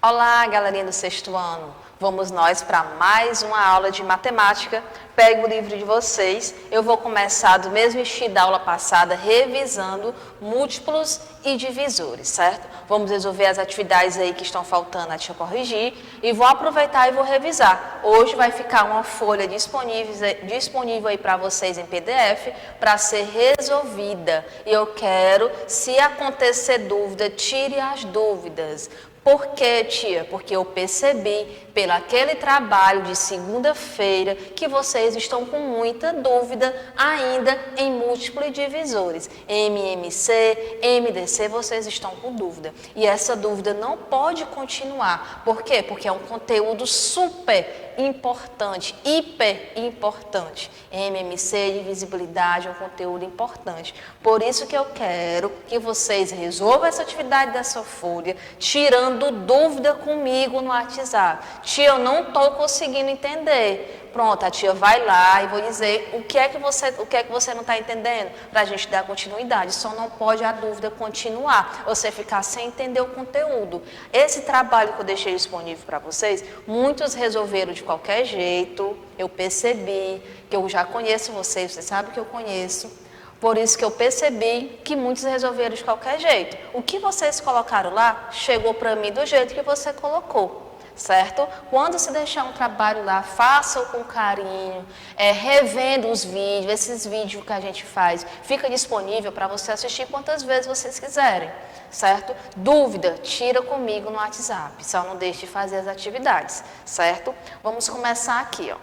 Olá, galerinha do sexto ano. Vamos nós para mais uma aula de matemática. Pegue o livro de vocês. Eu vou começar do mesmo estilo da aula passada, revisando múltiplos e divisores, certo? Vamos resolver as atividades aí que estão faltando a tia corrigir e vou aproveitar e vou revisar. Hoje vai ficar uma folha disponível aí para vocês em PDF para ser resolvida. E eu quero, se acontecer dúvida, tire as dúvidas. Por quê, tia? Porque eu percebi, pelo aquele trabalho de segunda-feira, que vocês estão com muita dúvida ainda em múltiplos e divisores. MMC, MDC, vocês estão com dúvida. E essa dúvida não pode continuar. Por quê? Porque é um conteúdo super importante, hiper importante. MMC, divisibilidade, é um conteúdo importante. Por isso que eu quero que vocês resolvam essa atividade dessa folha, tirando dúvida comigo no WhatsApp. Tia, eu não estou conseguindo entender. Pronto, a tia vai lá e vou dizer o que é que você não está entendendo, para a gente dar continuidade. Só não pode a dúvida continuar, você ficar sem entender o conteúdo. Esse trabalho que eu deixei disponível para vocês, muitos resolveram de qualquer jeito, eu percebi, que eu já conheço vocês sabem que eu conheço. Por isso que eu percebi que muitos resolveram de qualquer jeito. O que vocês colocaram lá, chegou para mim do jeito que você colocou. Certo? Quando se deixar um trabalho lá, faça-o com carinho, revendo os vídeos, esses vídeos que a gente faz, fica disponível para você assistir quantas vezes vocês quiserem, certo? Dúvida, tira comigo no WhatsApp, só não deixe de fazer as atividades, certo? Vamos começar aqui, ó.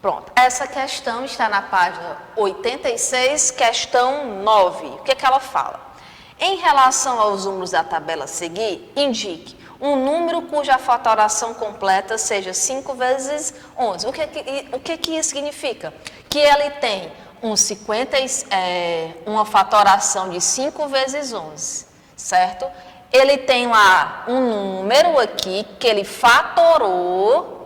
Pronto, essa questão está na página 86, questão 9. O que é que ela fala? Em relação aos números da tabela a seguir, indique um número cuja fatoração completa seja 5 vezes 11. O que isso significa? Que ele tem uma fatoração de 5 vezes 11, certo? Ele tem lá um número aqui que ele fatorou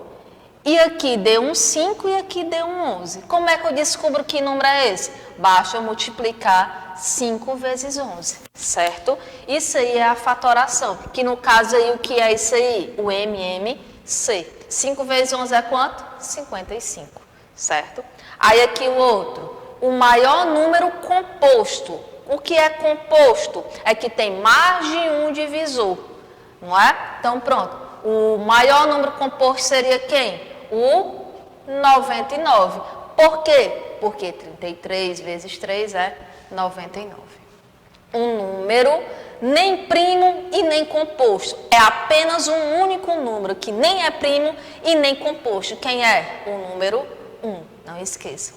e aqui deu um 5 e aqui deu um 11. Como é que eu descubro que número é esse? Basta eu multiplicar 5 vezes 11, certo? Isso aí é a fatoração, que no caso aí o que é isso aí? O MMC. 5 vezes 11 é quanto? 55, certo? Aí aqui o outro, o maior número composto. O que é composto? É que tem mais de um divisor, não é? Então pronto, o maior número composto seria quem? O 99. Por quê? Porque 33 vezes 3 é 99. Um número nem primo e nem composto. É apenas um único número que nem é primo e nem composto. Quem é? O número 1. Não esqueça.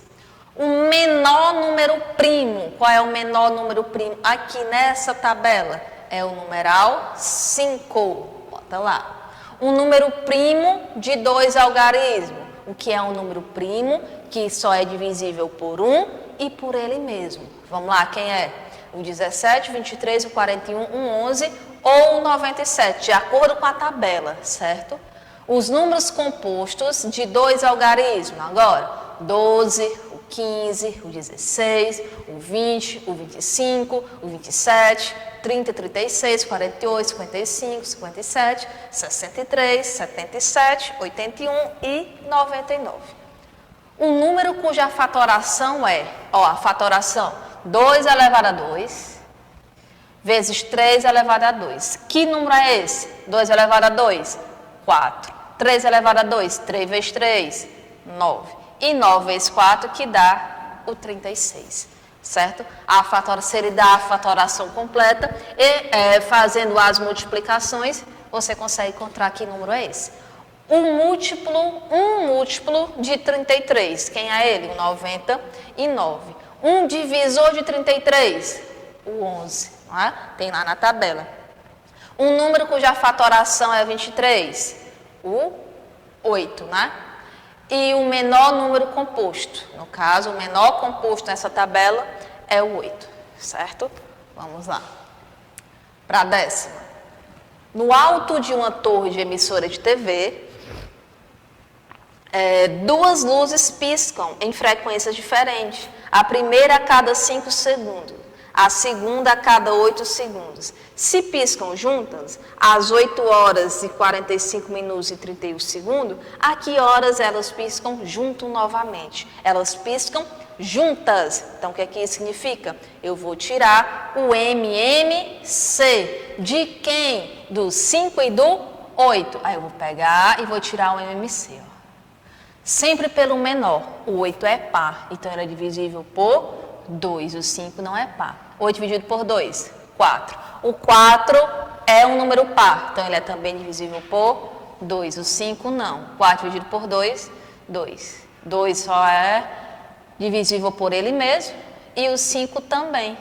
O menor número primo. Qual é o menor número primo? Aqui nessa tabela é o numeral 5. Bota lá. Um número primo de 2 algarismos. O que é um número primo que só é divisível por 1 e por ele mesmo. Vamos lá, quem é? O 17, o 23, o 41, o 11 ou o 97, de acordo com a tabela, certo? Os números compostos de 2 algarismos, agora, 12, o 15, o 16, o 20, o 25, o 27, 30, 36, 48, 55, 57, 63, 77, 81 e 99. Um número cuja fatoração é, a fatoração 2 elevado a 2 vezes 3 elevado a 2. Que número é esse? 2 elevado a 2? 4. 3 elevado a 2? 3 vezes 3? 9. E 9 vezes 4 que dá o 36. Certo? Se ele dá a fatoração completa e fazendo as multiplicações, você consegue encontrar que número é esse. Um múltiplo de 33, quem é ele? O 99. Um divisor de 33, o 11, não é? Tem lá na tabela. Um número cuja fatoração é 23, o 8, né? E o menor número composto, no caso, o menor composto nessa tabela é o 8, certo? Vamos lá. Para a décima. No alto de uma torre de emissora de TV, duas luzes piscam em frequências diferentes. A primeira a cada 5 segundos. A segunda a cada 8 segundos. Se piscam juntas, às 8 horas e 45 minutos e 31 segundos, a que horas elas piscam junto novamente? Elas piscam juntas. Então, o que aqui significa? Eu vou tirar o MMC. De quem? Do 5 e do 8. Aí eu vou pegar e vou tirar o MMC. Ó. Sempre pelo menor. O 8 é par, então ele é divisível por 2. O 5 não é par. 8 dividido por 2, 4. O 4 é um número par, então ele é também divisível por 2. O 5 não. 4 dividido por 2, 2. 2 só é divisível por ele mesmo e o 5 também.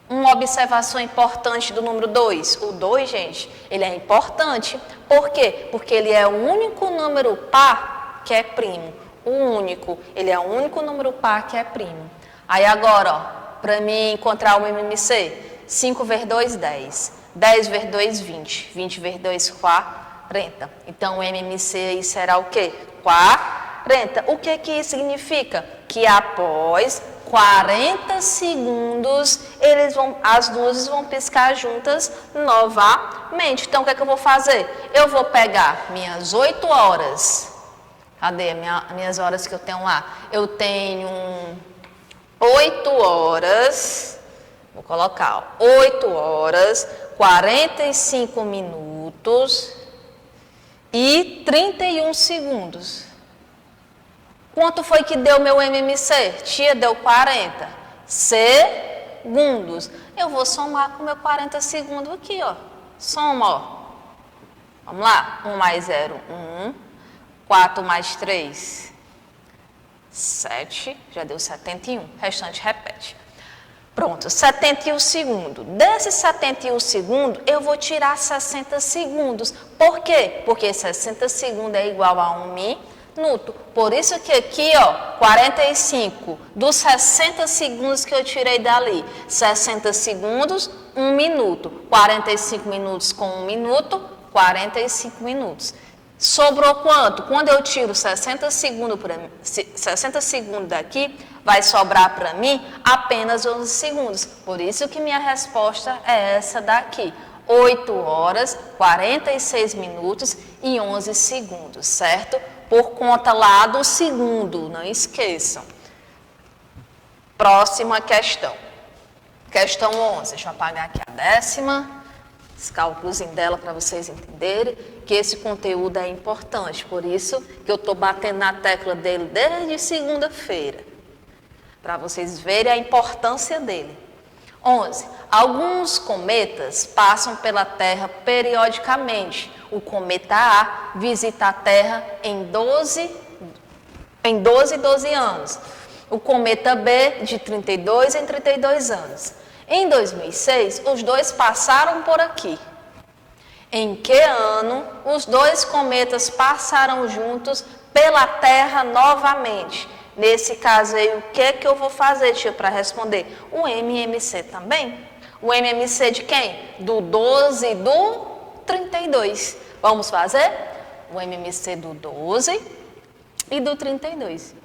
Uma observação importante do número 2. O 2, gente, ele é importante. Por quê? Porque ele é o único número par que é primo. O único. Ele é o único número par que é primo. Aí agora, ó, para mim encontrar o MMC, 5 vezes 2, 10. 10 vezes 2, 20. 20 vezes 2, 40. Então, o MMC aí será o quê? 40. O que que isso significa? Que após 40 segundos, as luzes vão piscar juntas novamente. Então, o que é que eu vou fazer? Eu vou pegar minhas 8 horas. Cadê minhas horas que eu tenho lá? Eu tenho 8 horas, vou colocar, ó, 8 horas, 45 minutos e 31 segundos. Quanto foi que deu meu MMC? Tia, deu 40 segundos. Eu vou somar com meu 40 segundos aqui, ó. Soma, ó. Vamos lá. 1 mais 0, 1. 4 mais 3, 7. Já deu 71. O restante repete. Pronto, 71 segundos. Desses 71 segundos, eu vou tirar 60 segundos. Por quê? Porque 60 segundos é igual a 1 minuto. Por isso que aqui, ó, 45 dos 60 segundos que eu tirei dali. 60 segundos, 1 minuto. 45 minutos com 1 minuto, 45 minutos. Sobrou quanto? Quando eu tiro 60 segundos daqui, vai sobrar para mim apenas 11 segundos. Por isso que minha resposta é essa daqui. 8 horas, 46 minutos e 11 segundos, certo? Por conta lá do segundo, não esqueçam. Próxima questão. Questão 11. Deixa eu apagar aqui a 10ª. Os cálculos dela para vocês entenderem que esse conteúdo é importante. Por isso que eu estou batendo na tecla dele desde segunda-feira. Para vocês verem a importância dele. 11. Alguns cometas passam pela Terra periodicamente. O cometa A visita a Terra em 12 anos. O cometa B de 32 em 32 anos. Em 2006, os dois passaram por aqui. Em que ano os dois cometas passaram juntos pela Terra novamente? Nesse caso aí, o que é que eu vou fazer, tia, para responder? O MMC também. O MMC de quem? Do 12 e do 32. Vamos fazer? O MMC do 12 e do 32.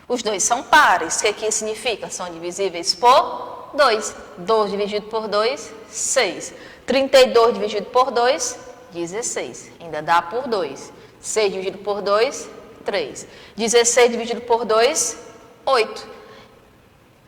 Os dois são pares. O que significa? São divisíveis por 2. 12 dividido por 2, 6. 32 dividido por 2, 16. Ainda dá por 2. 6 dividido por 2, 3. 16 dividido por 2, 8.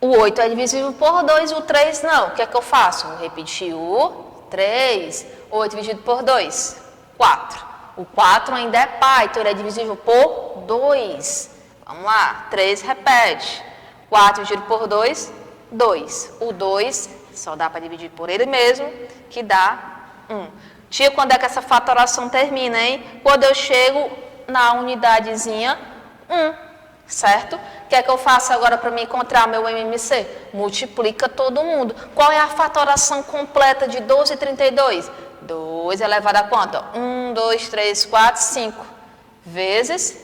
O 8 é divisível por 2, o 3 não. O que é que eu faço? Vou repetir o 3. 8 dividido por 2, 4. O 4 ainda é par, então ele é divisível por 2. Vamos lá. 3 repete. 4 dividido por 2, 2. O 2 só dá para dividir por ele mesmo, que dá 1. Tia, quando é que essa fatoração termina, hein? Quando eu chego na unidadezinha 1, certo? O que é que eu faço agora para me encontrar meu MMC? Multiplica todo mundo. Qual é a fatoração completa de 12 e 32? 2 elevado a quanto? 1, 2, 3, 4, 5 vezes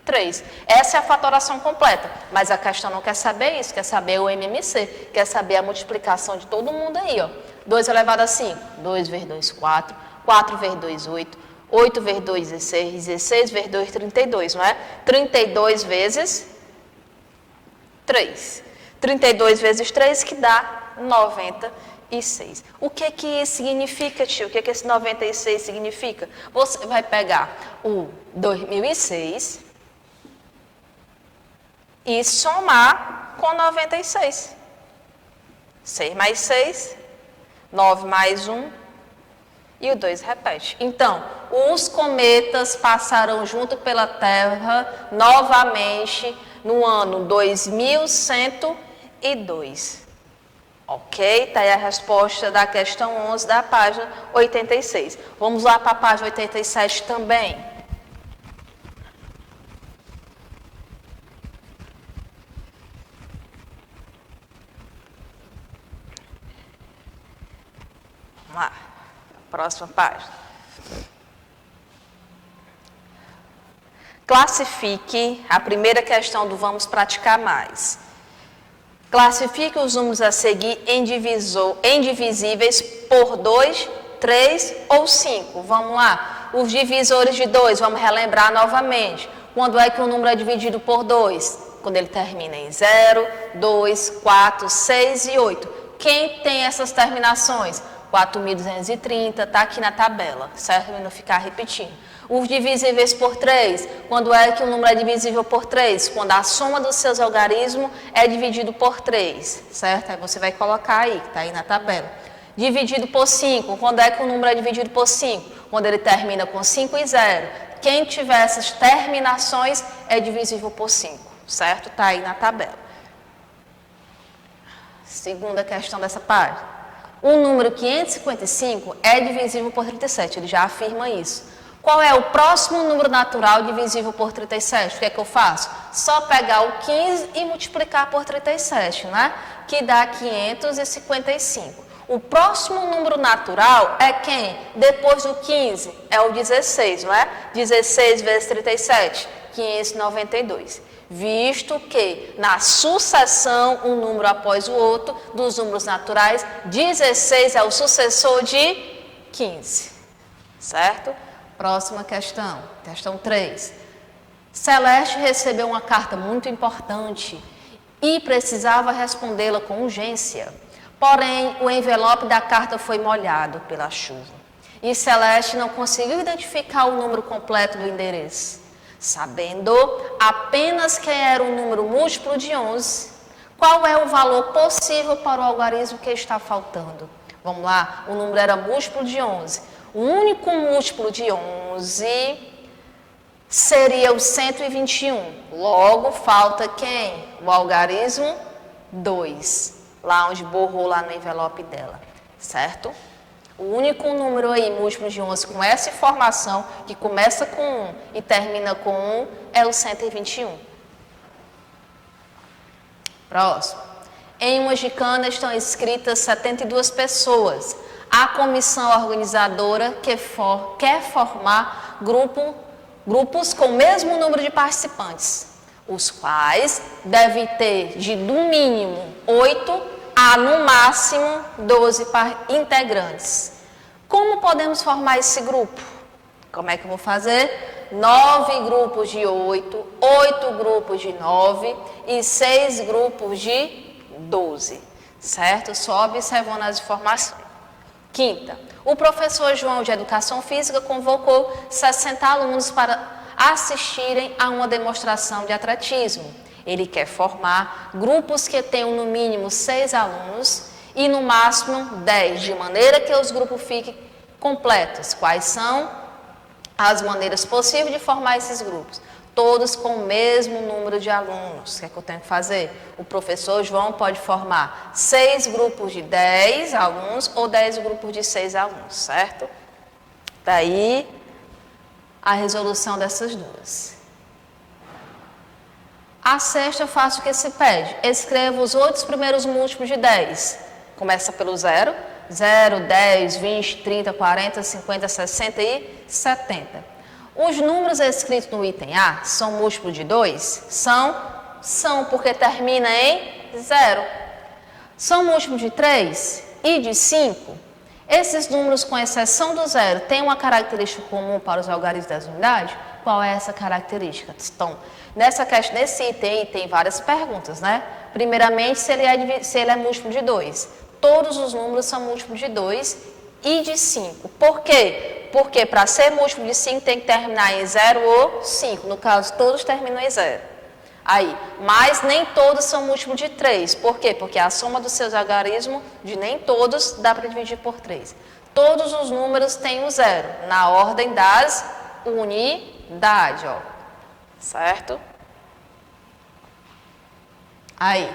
3. Essa é a fatoração completa, mas a questão não quer saber isso, quer saber o MMC, quer saber a multiplicação de todo mundo aí, ó. 2 elevado a 5, 2 vezes 2, 4, 4 vezes 2, 8, 8 vezes 2, 16, 16 vezes 2, 32, não é? 32 vezes 3. 32 vezes 3 que dá 96. O que isso significa, tio? O que esse 96 significa? Você vai pegar o 2006 e somar com 96. 6 mais 6, 9 mais 1 e o 2 repete. Então, os cometas passarão junto pela Terra novamente no ano 2102. Ok? Está aí a resposta da questão 11 da página 86. Vamos lá para a página 87 também. Vamos lá. Próxima página. Classifique a primeira questão do vamos praticar mais. Classifique os números a seguir em divisíveis por 2, 3 ou 5. Vamos lá. Os divisores de 2, vamos relembrar novamente. Quando é que um número é dividido por 2? Quando ele termina em 0, 2, 4, 6 e 8. Quem tem essas terminações? 4.230, está aqui na tabela, certo? Para não ficar repetindo. Os divisíveis por 3, quando é que o número é divisível por 3? Quando a soma dos seus algarismos é dividido por 3, certo? Aí você vai colocar aí, que está aí na tabela. Dividido por 5, quando é que o número é dividido por 5? Quando ele termina com 5 e 0. Quem tiver essas terminações é divisível por 5, certo? Está aí na tabela. Segunda questão dessa página. O número 555 é divisível por 37, ele já afirma isso. Qual é o próximo número natural divisível por 37? O que é que eu faço? Só pegar o 15 e multiplicar por 37, né? Que dá 555. O próximo número natural é quem? Depois do 15, é o 16, não é? 16 vezes 37, 592. Visto que na sucessão, um número após o outro, dos números naturais, 16 é o sucessor de 15, certo? Próxima questão, questão 3. Celeste recebeu uma carta muito importante e precisava respondê-la com urgência. Porém, o envelope da carta foi molhado pela chuva e Celeste não conseguiu identificar o número completo do endereço. Sabendo apenas que era um número múltiplo de 11, qual é o valor possível para o algarismo que está faltando? Vamos lá, o número era múltiplo de 11. O único múltiplo de 11 seria o 121. Logo, falta quem? O algarismo 2, lá onde borrou lá no envelope dela, certo? O único número aí, múltiplo de 11, com essa informação, que começa com 1 e termina com 1, é o 121. Próximo. Em uma gincana estão inscritas 72 pessoas. A comissão organizadora quer formar grupos com o mesmo número de participantes, os quais devem ter de no mínimo 8 a no máximo 12 integrantes. Como podemos formar esse grupo? Como é que eu vou fazer? 9 grupos de 8, 8 grupos de 9 e 6 grupos de 12, certo? Só observando as informações. Quinta, o professor João de Educação Física convocou 60 alunos para assistirem a uma demonstração de atletismo. Ele quer formar grupos que tenham no mínimo 6 alunos e no máximo 10, de maneira que os grupos fiquem completos. Quais são as maneiras possíveis de formar esses grupos? Todos com o mesmo número de alunos. O que é que eu tenho que fazer? O professor João pode formar 6 grupos de 10 alunos ou 10 grupos de 6 alunos, certo? Daí a resolução dessas duas. A sexta, eu faço o que se pede. Escreva os 8 primeiros múltiplos de 10. Começa pelo 0. 0, 10, 20, 30, 40, 50, 60 e 70. Os números escritos no item A são múltiplos de 2? São porque termina em 0. São múltiplos de 3 e de 5? Esses números, com exceção do 0, têm uma característica comum para os algarismos das unidades? Qual é essa característica? Então, nesse item aí tem várias perguntas, né? Primeiramente, se ele é múltiplo de 2. Todos os números são múltiplos de 2 e de 5. Por quê? Porque para ser múltiplo de 5 tem que terminar em 0 ou 5. No caso, todos terminam em 0. Aí, mas nem todos são múltiplos de 3. Por quê? Porque a soma dos seus algarismos de nem todos dá para dividir por 3. Todos os números têm o 0, na ordem das unidades, ó. Certo? Aí,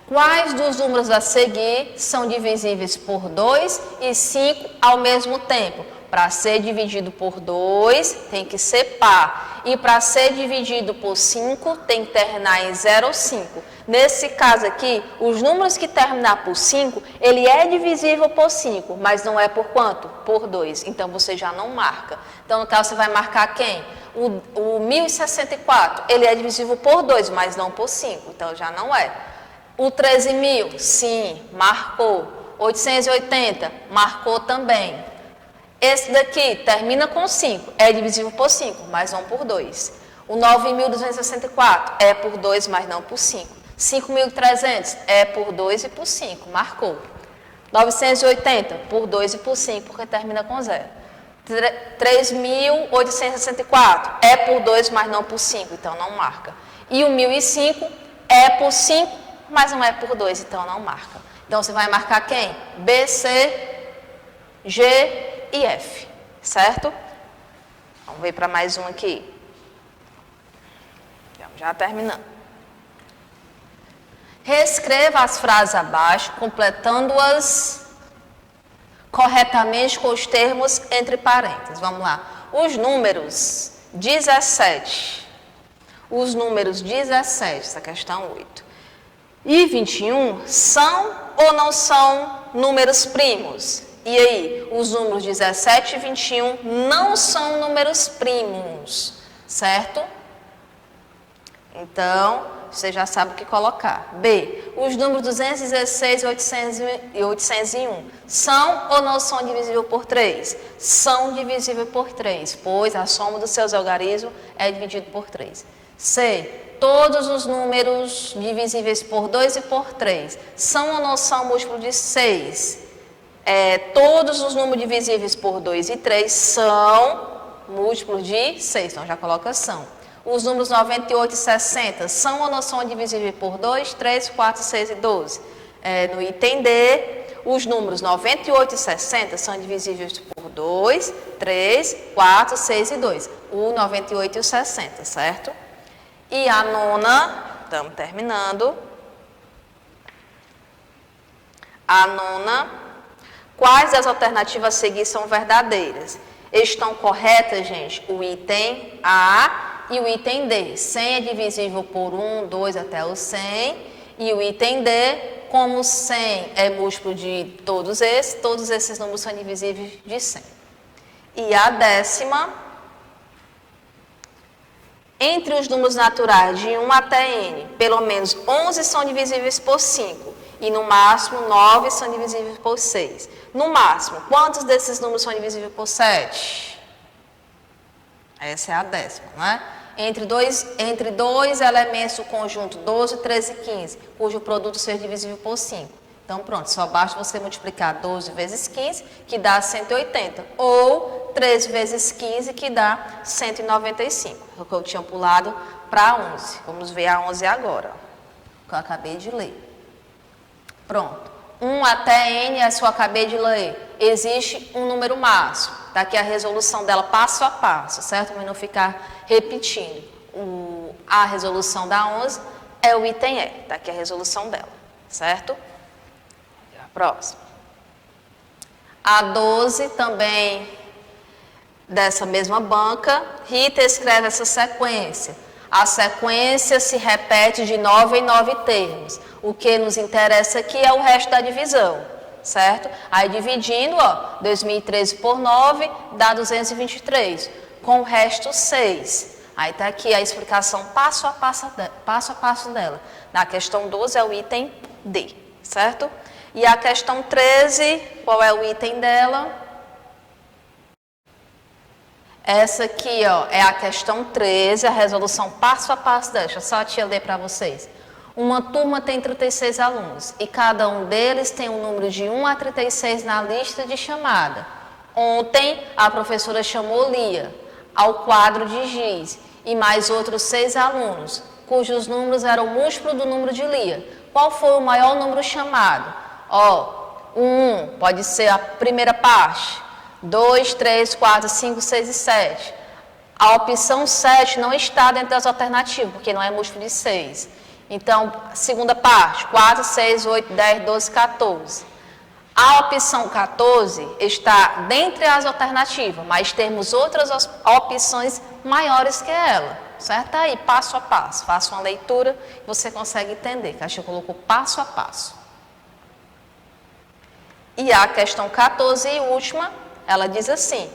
quais dos números a seguir são divisíveis por 2 e 5 ao mesmo tempo? Para ser dividido por 2, tem que ser par. E para ser dividido por 5, tem que terminar em 0 ou 5. Nesse caso aqui, os números que terminar por 5, ele é divisível por 5, mas não é por quanto? Por 2. Então, você já não marca. Então, no caso, você vai marcar quem? O 1064, ele é divisível por 2, mas não por 5. Então, já não é. O 13.000, sim, marcou. 880, marcou também. Esse daqui termina com 5, é divisível por 5, mas não por 2. O 9.264 é por 2, mas não por 5. 5.300 é por 2 e por 5, marcou. 980 por 2 e por 5, porque termina com 0. 3.864 é por 2, mas não por 5, então não marca. E o 1.005 é por 5, mas não é por 2, então não marca. Então, você vai marcar quem? B, C, G e F, certo? Vamos ver para mais um aqui. Já terminando. Reescreva as frases abaixo, completando-as corretamente com os termos entre parênteses. Vamos lá. Os números 17. Os números 17, essa questão 8. E 21 são ou não são números primos? E aí, os números 17 e 21 não são números primos, certo? Então, você já sabe o que colocar. B, os números 216 e 801 são ou não são divisíveis por 3? São divisíveis por 3, pois a soma dos seus algarismos é dividida por 3. C, todos os números divisíveis por 2 e por 3 são ou não são múltiplos de 6? Todos os números divisíveis por 2 e 3 são múltiplos de 6, então já coloca são. Os números 98 e 60 são ou não são divisíveis por 2, 3, 4, 6 e 12? No item D, os números 98 e 60 são divisíveis por 2, 3, 4, 6 e 2. O 98 e o 60, certo? E a nona, estamos terminando. A nona, quais das alternativas a seguir são verdadeiras? Estão corretas, gente, o item A e o item D. 100 é divisível por 1, 2 até o 100. E o item D, como 100 é múltiplo de todos esses números são divisíveis de 100. E a décima, entre os números naturais de 1 até n, pelo menos 11 são divisíveis por 5. E no máximo 9 são divisíveis por 6. No máximo, quantos desses números são divisíveis por 7? Essa é a décima, não é? Entre dois elementos do conjunto 12, 13 e 15, cujo produto seja divisível por 5. Então, pronto, só basta você multiplicar 12 vezes 15, que dá 180. Ou 13 vezes 15, que dá 195. É o que eu tinha pulado para 11. Vamos ver a 11 agora, que eu acabei de ler. Pronto. 1 até n, essa eu acabei de ler. Existe um número máximo. Está aqui a resolução dela passo a passo, certo? Para não ficar repetindo. A resolução da 11 é o item E. Está aqui a resolução dela, certo? A próxima. A 12 também dessa mesma banca. Rita escreve essa sequência. A sequência se repete de 9 em 9 termos. O que nos interessa aqui é o resto da divisão, certo? Aí dividindo, 2013 por 9 dá 223, com o resto 6. Aí está aqui a explicação passo a passo dela. Na questão 12 é o item D, certo? E a questão 13, qual é o item dela? Essa aqui, ó, é a questão 13, a resolução passo a passo. Deixa só a tia ler para vocês. Uma turma tem 36 alunos e cada um deles tem um número de 1 a 36 na lista de chamada. Ontem, a professora chamou Lia ao quadro de giz e mais outros 6 alunos, cujos números eram múltiplo do número de Lia. Qual foi o maior número chamado? Ó, o 1 pode ser a primeira parte. 2, 3, 4, 5, 6 e 7. A opção 7 não está dentro das alternativas, porque não é múltiplo de 6. Então, segunda parte, 4, 6, 8, 10, 12, 14. A opção 14 está dentre as alternativas, mas temos outras opções maiores que ela. Certo? Aí, passo a passo. Faça uma leitura e você consegue entender, que a gente colocou passo a passo. E a questão 14 e última, ela diz assim: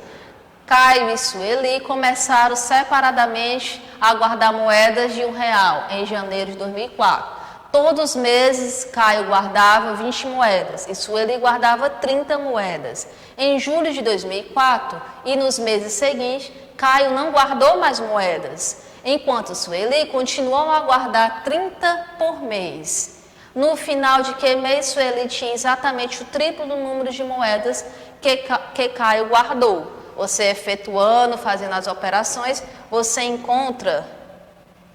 Caio e Sueli começaram separadamente a guardar moedas de R$1 em janeiro de 2004. Todos os meses, Caio guardava 20 moedas e Sueli guardava 30 moedas. Em julho de 2004 e nos meses seguintes, Caio não guardou mais moedas, enquanto Sueli continuou a guardar 30 por mês. No final de que mês, Sueli tinha exatamente o triplo do número de moedas que Caio guardou. Você efetuando, fazendo as operações, você encontra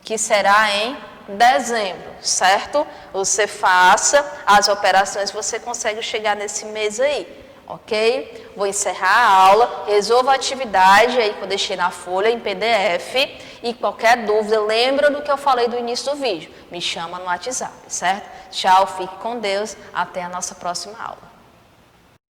que será em dezembro, certo? Você faça as operações, você consegue chegar nesse mês aí, ok? Vou encerrar a aula, resolva a atividade aí que eu deixei na folha em PDF e qualquer dúvida, lembra do que eu falei do início do vídeo, me chama no WhatsApp, certo? Tchau, fique com Deus, até a nossa próxima aula.